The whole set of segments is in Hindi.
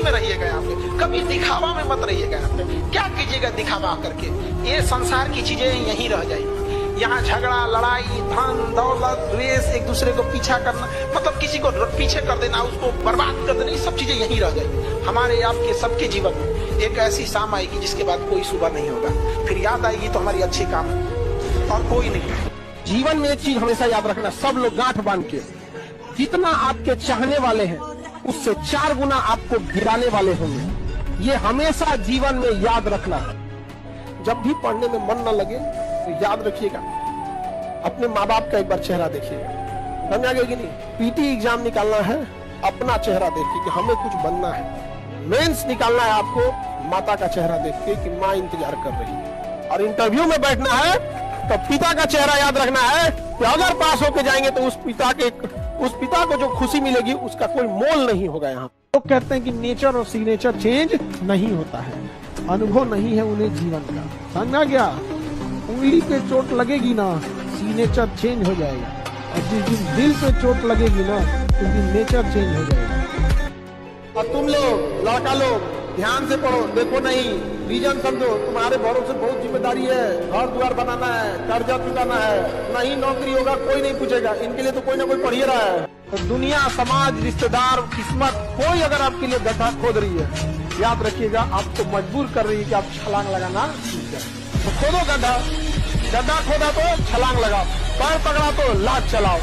में रहिएगा यहाँ पे, कभी दिखावा में मत रहिएगा यहाँ पे। क्या कीजिएगा दिखावा करके? ये संसार की चीजें यहीं रह जाएगी। यहाँ झगड़ा, लड़ाई, धन दौलत, द्वेष, एक दूसरे को पीछा करना, मतलब किसी को पीछे कर देना, उसको बर्बाद कर देना, ये सब चीजें यहीं रह जाएगी। हमारे आपके सबके जीवन में एक ऐसी शाम आएगी जिसके बाद कोई सुबह नहीं होगा, फिर याद आएगी तो हमारी अच्छी काम और कोई नहीं। जीवन में एक चीज हमेशा याद रखना, सब लोग गांठ बांध के, जितना आपके चाहने वाले हैं उससे 4 गुना आपको गिराने वाले होंगे। ये हमेशा जीवन में याद रखना है। जब भी पढ़ने में मन न लगे तो याद रखिएगा, अपने माँ बाप का एक बार चेहरा देखिएगा। समझ आ गया कि नहीं? पीटी एग्जाम निकालना है, अपना चेहरा देख के कि हमें कुछ बनना है। मेंस निकालना है आपको, माता का चेहरा देख के कि माँ इंतजार कर रही है। और इंटरव्यू में बैठना है तो पिता का चेहरा याद रखना है कि अगर पास होके जाएंगे तो उस पिता को जो खुशी मिलेगी उसका कोई मोल नहीं होगा। यहाँ लोग कहते हैं कि नेचर और सिग्नेचर चेंज नहीं होता है, अनुभव नहीं है उन्हें जीवन का। समझा गया? उंगली पे चोट लगेगी ना, सिग्नेचर चेंज हो जाएगा, और जिस दिन दिल पे चोट लगेगी ना, उस दिन नेचर चेंज हो जाएगा। और तुम लोग लड़का लोग ध्यान से पढ़ो, देखो नहीं, रीजन समझो। तुम्हारे भरोसे बहुत जिम्मेदारी है, घर द्वार बनाना है, कर्जा चुकाना है, नहीं नौकरी होगा कोई नहीं पूछेगा, इनके लिए तो कोई ना कोई पढ़ ही रहा है। तो दुनिया, समाज, रिश्तेदार, किस्मत, कोई अगर आपके लिए गड्ढा खोद रही है, याद रखिएगा आपको मजबूर कर रही है कि आप छलांग लगाना सीख जाए। तो खोदो गड्ढा, गड्ढा खोदा तो छलांग लगाओ, पैर पकड़ा तो लात चलाओ।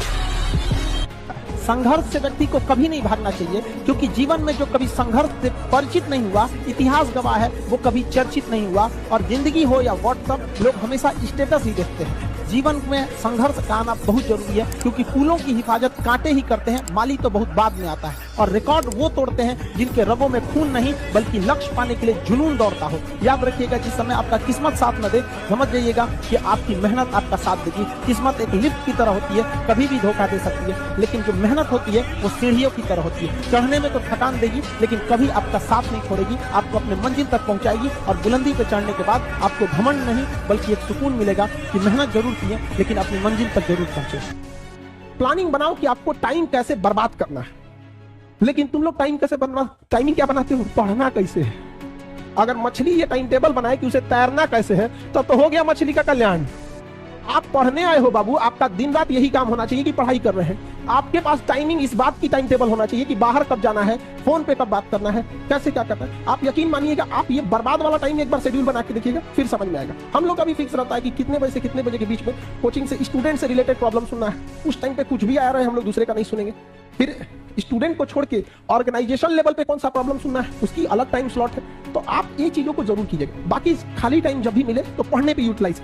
संघर्ष से व्यक्ति को कभी नहीं भागना चाहिए, क्योंकि जीवन में जो कभी संघर्ष से परिचित नहीं हुआ, इतिहास गवाह है, वो कभी चर्चित नहीं हुआ। और जिंदगी हो या व्हाट्सएप, लोग हमेशा स्टेटस ही देखते हैं। जीवन में संघर्ष का आना बहुत जरूरी है, क्योंकि फूलों की हिफाजत कांटे ही करते हैं, माली तो बहुत बाद में आता है। और रिकॉर्ड वो तोड़ते हैं जिनके रगों में खून नहीं बल्कि लक्ष्य पाने के लिए जुनून दौड़ता हो। याद रखिएगा, जिस समय आपका किस्मत साथ न दे, समझ जाइएगा कि आपकी मेहनत आपका साथ देगी। किस्मत एक लिफ्ट की तरह होती है, कभी भी धोखा दे सकती है, लेकिन जो मेहनत होती है वो सीढ़ियों की तरह होती है। चढ़ने में तो थकान देगी, लेकिन कभी आपका साथ नहीं छोड़ेगी, आपको अपने मंजिल तक पहुंचाएगी। और बुलंदी पे चढ़ने के बाद आपको घमंड नहीं बल्कि एक सुकून मिलेगा कि मेहनत जरूर की है, लेकिन अपनी मंजिल तक जरूर पहुंचे। प्लानिंग बनाओ कि आपको टाइम कैसे बर्बाद करना है, लेकिन तुम लोग टाइमिंग क्या बनाते हो? पढ़ना कैसे है। अगर मछली ये टाइम टेबल बनाए कि उसे तैरना कैसे है, तो हो गया मछली का कल्याण। आप पढ़ने आए हो बाबू, आपका दिन रात यही काम होना चाहिए कि पढ़ाई कर रहे हैं। आपके पास टाइमिंग इस बात की टाइम टेबल होना चाहिए कि बाहर कब जाना है, फोन पे कब बात करना है, कैसे क्या करना है। आप यकीन मानिएगा, आप ये बर्बाद वाला टाइम एक बार शेड्यूल बना के देखिएगा, फिर समझ में आएगा। हम लोग का भी फिक्स रहता है कि कितने बजे से कितने बजे के बीच में कोचिंग से स्टूडेंट से रिलेटेड प्रॉब्लम सुनना है। उस टाइम पे कुछ भी आ रहा है, हम लोग दूसरे का नहीं सुनेंगे। फिर स्टूडेंट को छोड़ के ऑर्गेनाइजेशन लेवल पे कौन सा प्रॉब्लम सुनना है, उसकी अलग टाइम स्लॉट है। तो आप ये चीजों को जरूर कीजिएगा। बाकी खाली टाइम जब भी मिले तो पढ़ने पे यूटिलाइज।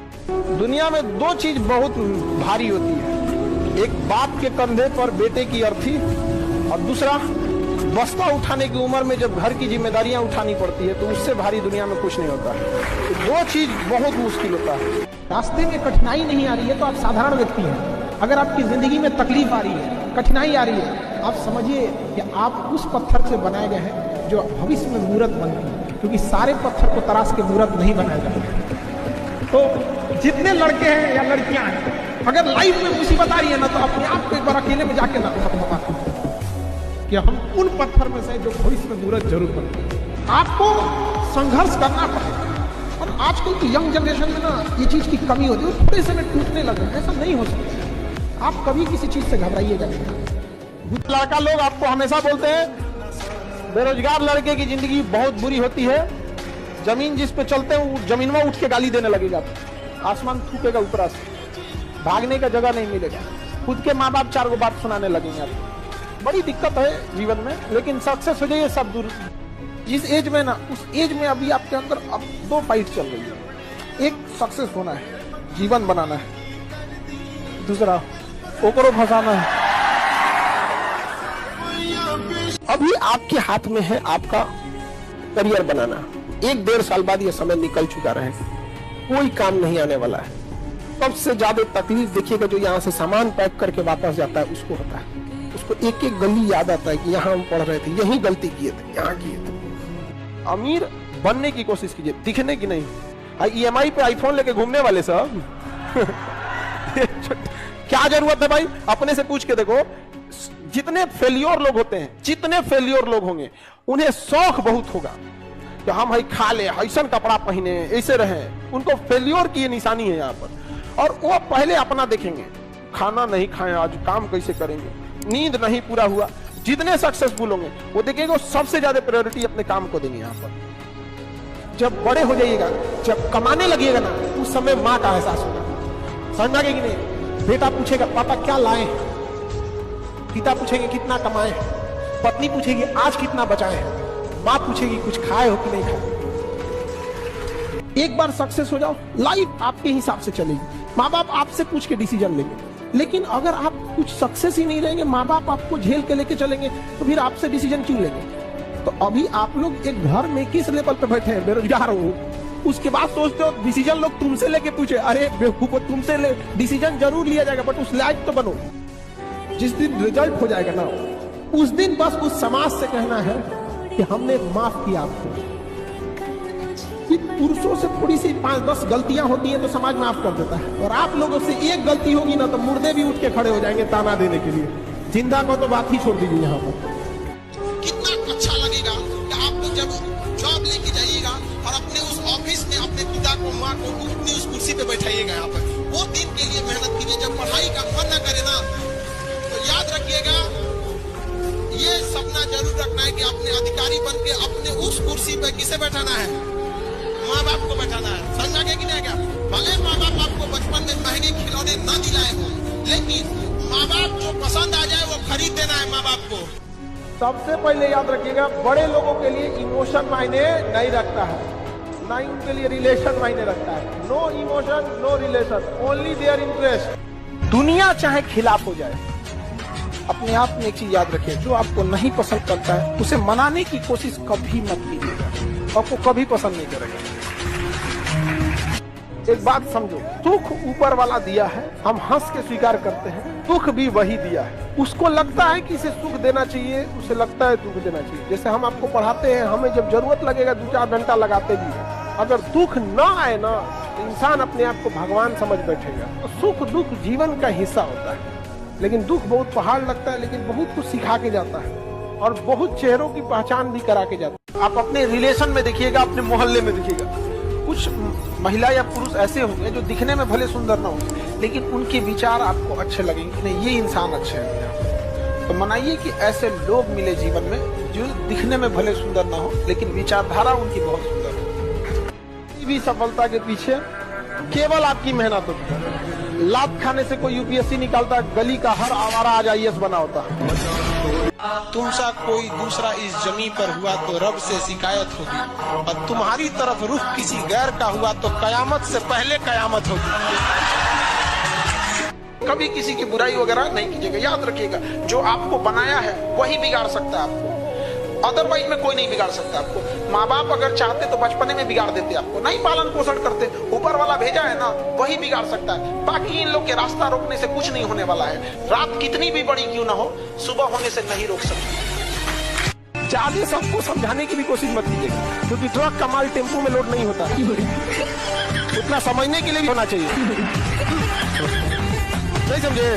दुनिया में 2 चीज बहुत भारी होती है, एक बाप के कंधे पर बेटे की अर्थी, और दूसरा बस्ता उठाने की उम्र में जब घर की जिम्मेदारियां उठानी पड़ती है, तो उससे भारी दुनिया में कुछ नहीं होता है। तो 2 चीज बहुत मुश्किल होता है। रास्ते में कठिनाई नहीं आ रही है तो आप साधारण व्यक्ति हैं। अगर आपकी जिंदगी में तकलीफ आ रही है, कठिनाई आ रही है, आप समझिए कि आप उस पत्थर से बनाए गए हैं जो भविष्य में मूर्त बनती है, क्योंकि सारे पत्थर को तराश के मूर्त नहीं बनाया जाता। तो जितने लड़के हैं या लड़कियां हैं, अगर लाइफ में मुसीबत आ रही है ना, तो अपने आप को एक बार अकेले में जाके ना खत्म कि हम उन पत्थर में से जो भविष्य में मूर्त जरूर बनती। आपको संघर्ष करना पड़ेगा। और आजकल की यंग जनरेशन में ना ये चीज की कमी होती है, थोड़े से में टूटने लगे। ऐसा नहीं हो सकता। आप कभी किसी चीज से घबराइएगा नहीं। लड़का लोग आपको हमेशा बोलते हैं बेरोजगार लड़के की जिंदगी बहुत बुरी होती है, जमीन जिस पे चलते हैं जमीन में उठ के गाली देने लगेगा, आसमान थूकेगा ऊपर से, भागने का जगह नहीं मिलेगा, खुद के माँ बाप 4 गो बात सुनाने लगेंगे आपको। बड़ी दिक्कत है जीवन में, लेकिन सक्सेस हो जाइए सब दूर। जिस एज में ना, उस एज में अभी आपके अंदर अब 2 फाइट चल रही है। एक सक्सेस होना है, जीवन बनाना है, दूसरा ओकरो फंसाना है। अभी आपके हाथ में है आपका करियर बनाना। 1-1.5 साल बाद यह समय निकल चुका रहे, कोई काम नहीं आने वाला है। सबसे ज्यादा तकलीफ देखिएगा जो यहाँ से सामान पैक करके वापस जाता है, उसको होता है। उसको एक गली याद आता है कि यहाँ हम पढ़ रहे थे, यही गलती किए थे, यहाँ किए थे। अमीर बनने की कोशिश कीजिए, दिखने की नहीं। EMI पे आईफोन लेके घूमने वाले सब क्या जरूरत है भाई? अपने से पूछ के देखो, जितने फेलियर लोग होते हैं, जितने फेलियर लोग होंगे, उन्हें शौक बहुत होगा कि हम है खा ले, ऐसा कपड़ा पहने, ऐसे रहे। उनको फेल्योर की निशानी है यहाँ पर। और वो पहले अपना देखेंगे, खाना नहीं खाए आज, काम कैसे करेंगे, नींद नहीं पूरा हुआ। जितने सक्सेसफुल होंगे वो देखेंगे, वो सबसे ज्यादा प्रायोरिटी अपने काम को देंगे यहाँ पर। जब बड़े हो जाइएगा, जब कमाने लगिएगा ना, उस समय माँ का एहसास होगा। समझा कि नहीं? बेटा पूछेगा पापा क्या लाए, पिता पूछेंगे कितना कमाए, पत्नी पूछेगी आज कितना बचाए, माँ पूछेगी कुछ खाए हो कि नहीं खाए। एक बार सक्सेस हो जाओ, लाइफ आपके हिसाब से चलेगी। माँ बाप आपसे पूछ के डिसीजन लेंगे। लेकिन अगर आप कुछ सक्सेस ही नहीं रहेंगे, माँ बाप आपको झेल के लेके चलेंगे, तो फिर आपसे डिसीजन क्यों लेंगे? तो अभी आप लोग एक घर में किस लेवल पे बैठे हैं, बेरोजगार हो, उसके बाद सोचते हो डिसीजन लोग तुमसे लेके पूछे। अरे बेवकूफ, तुमसे ले डिसीजन जरूर लिया जाएगा, बट उस लायक तो बनो। जिस दिन रिजल्ट हो जाएगा ना, उस दिन बस उस समाज से कहना है कि हमने माफ किया आपको। पुरुषों से थोड़ी सी 5-10 गलतियां होती हैं तो समाज माफ कर देता है, और आप लोगों से एक गलती होगी ना तो मुर्दे भी उठ के खड़े हो जाएंगे ताना देने के लिए। जिंदा को तो बात ही छोड़ दीजिए। यहाँ पर कितना अच्छा लगेगा कि आप लोग जब जॉब लेके जाइएगा और अपने उस ऑफिस में अपने पिता को, माँ को अपनी उस कुर्सी पे बैठाइएगा। यहाँ पर वो दिन के लिए मेहनत कीजिए। जब पढ़ाई का मन न करे ना, तो याद रखिएगा, ये सपना जरूर रखना है कि अपने अधिकारी बन के अपने उस कुर्सी पे किसे बैठाना है, माँ बाप को बैठाना है। समझा कि नहीं? क्या भले माँ बाप आपको बचपन में महंगे खिलौने न दिलाए हो, लेकिन माँ बाप जो पसंद आ जाए वो खरीद देना है माँ बाप को। सबसे पहले याद रखिएगा, बड़े लोगों के लिए इमोशन मायने नहीं रखता है, ना ही उनके लिए रिलेशन मायने रखता है। No emotion, no relation, only their interest. दुनिया चाहे खिलाफ हो जाए, अपने आप में एक चीज याद रखिए, जो आपको नहीं पसंद करता है उसे मनाने की कोशिश कभी मत कीजिएगा, आपको कभी पसंद नहीं करेगा। एक बात समझो, दुख ऊपर वाला दिया है, हम हंस के स्वीकार करते हैं, दुख भी वही दिया है। उसको लगता है कि इसे सुख देना चाहिए, उसे लगता है दुख देना चाहिए। जैसे हम आपको पढ़ाते हैं, हमें जब जरूरत लगेगा 2-4 घंटा लगाते भी हैं। अगर दुख ना आए ना, तो इंसान अपने आप को भगवान समझ बैठेगा। तो सुख दुख जीवन का हिस्सा होता है, लेकिन दुख बहुत पहाड़ लगता है, लेकिन बहुत कुछ सिखा के जाता है और बहुत चेहरों की पहचान भी करा के जाता है। आप अपने रिलेशन में देखिएगा, अपने मोहल्ले में देखिएगा, कुछ महिला या पुरुष ऐसे होंगे जो दिखने में भले सुंदर ना हो, लेकिन उनके विचार आपको अच्छे लगेंगे कि नहीं, ये इंसान अच्छे हैं। तो मनाइए कि ऐसे लोग मिले जीवन में जो दिखने में भले सुंदर ना हो, लेकिन विचारधारा उनकी बहुत सुंदर हो। किसी भी सफलता के पीछे केवल आपकी मेहनत होती है। लात खाने से कोई यूपीएससी निकालता, गली का हर आवारा आज आईएएस बना होता। तुमसा कोई दूसरा इस जमी पर हुआ तो रब से शिकायत होगी, और तुम्हारी तरफ रुख किसी गैर का हुआ तो कयामत से पहले कयामत होगी। कभी किसी की बुराई वगैरह नहीं कीजिएगा। याद रखिएगा, जो आपको बनाया है वही बिगाड़ सकता है आपको, अदरवाइज में कोई नहीं बिगाड़ सकता आपको। माँ बाप अगर चाहते तो बचपने में बिगाड़ देते आपको, नहीं पालन पोषण करते, ऊपर वाला भेजा है ना, वही बिगाड़ सकता है। बाकी इन लोग के रास्ता रोकने से कुछ नहीं होने वाला है। रात कितनी भी बड़ी क्यों ना हो, सुबह होने से नहीं रोक सकते। ज्यादा सबको समझाने की भी कोशिश मत कीजिएगा, क्योंकि ट्रक का माल टेम्पो में लोड नहीं होता। उतना समझने के लिए भी होना चाहिए। नहीं समझे?